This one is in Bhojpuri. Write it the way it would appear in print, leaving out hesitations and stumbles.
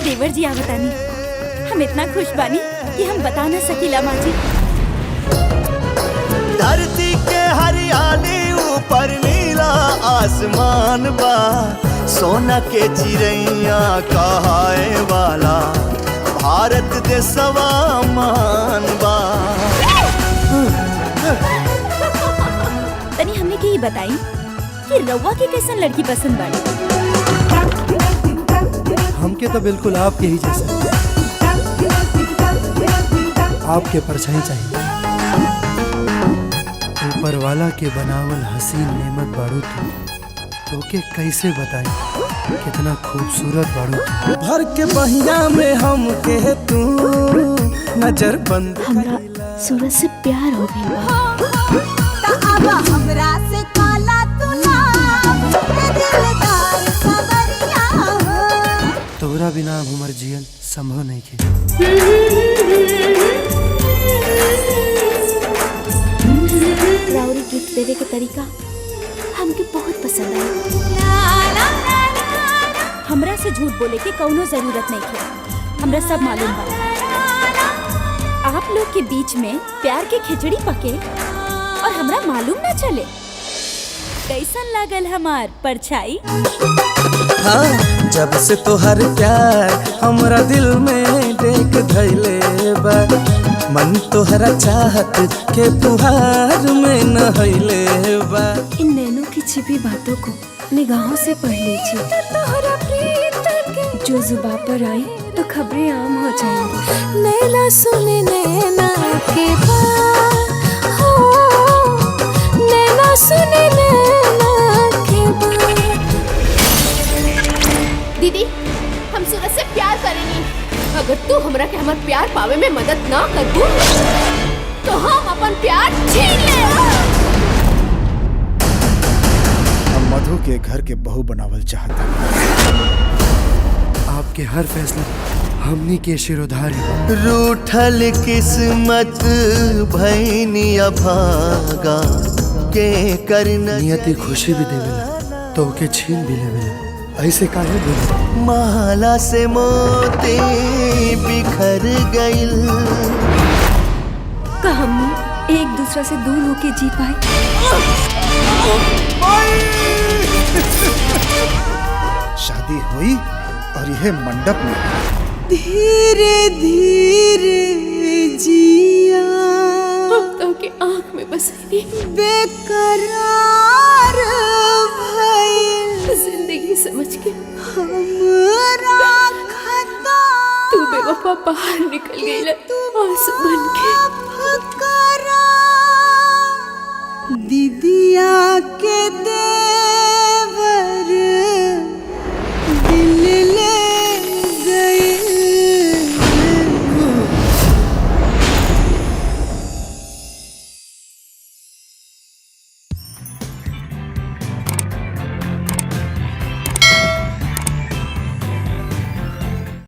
देवर जी आवतानी। हम इतना खुश बानी कि हम बता न सकीला माँ जी। धरती के हरियाली ऊपर नीला आसमान बा, सोना के चिड़ैया कहाए वाला भारत देशवा मान बा। तनी हमने के ही बताई कि रउआ के कैसन लड़की पसंद बाड़ी। हमके तो बिल्कुल आपके ही जैसे, आपके परछाई चाहिए। ऊपर वाला के बनावल हसीन नेमत बाड़ू तो के कैसे बताई कितना खूबसूरत बाड़ू। भर के बहिया में हम के तू नजर बंद। हमरा सूरज से प्यार हो गया। हमरा से काला तू ना दिलदार सवरिया हो। तोरा बिना हमर जीवन संभव नहीं के। राउरी गिफ्ट देवे के तरीका हमके बहुत पसंद आया। हमरा से झूठ बोले के कौनो जरूरत नहीं है। हमरा सब मालूम बा। आप लोग के बीच में प्यार के खिचड़ी पके और हमरा मालूम ना चले। कैसन लागल हमार परछाई। हाँ, जब से तोहर प्यार हमरा दिल में देख धैले बा, मन तोहरा चाहत के पुहार में नहैले बा। इन नैनों की छिपी बातों को निगाहों से पढ़ लीजिए। जो जुबान पर आए तो खबरें आम हो जाएंगी। नैना सुने नैना के बात हो, नैना सुने नैना के बात। दीदी, हम सूरज से प्यार करेंगे। अगर तू हमरा के हमार प्यार पावे में मदद ना करबू तो हम अपन प्यार छीन ले। हम मधु के घर के बहू बनावल चाहता। आपके हर फैसला हमनी के शिरोधार्य। रूठल किस्मत भैनिया भागा के करना। नियति खुशी भी देवेला तो के छीन भी लेवेला। ऐसे काहे बोले। माला से मोती बिखर गइल। का हम एक दूसरे से दूर होके जी पाए। शादी हुई और यह मंडप में। धीरे धीरे जिया तो के आँख में बसेगी बेकरार भइल। जिंदगी समझ के हमरा खता तू बेवफा बाहर निकल गई आंसू बन के। फकरा दीदिया के दे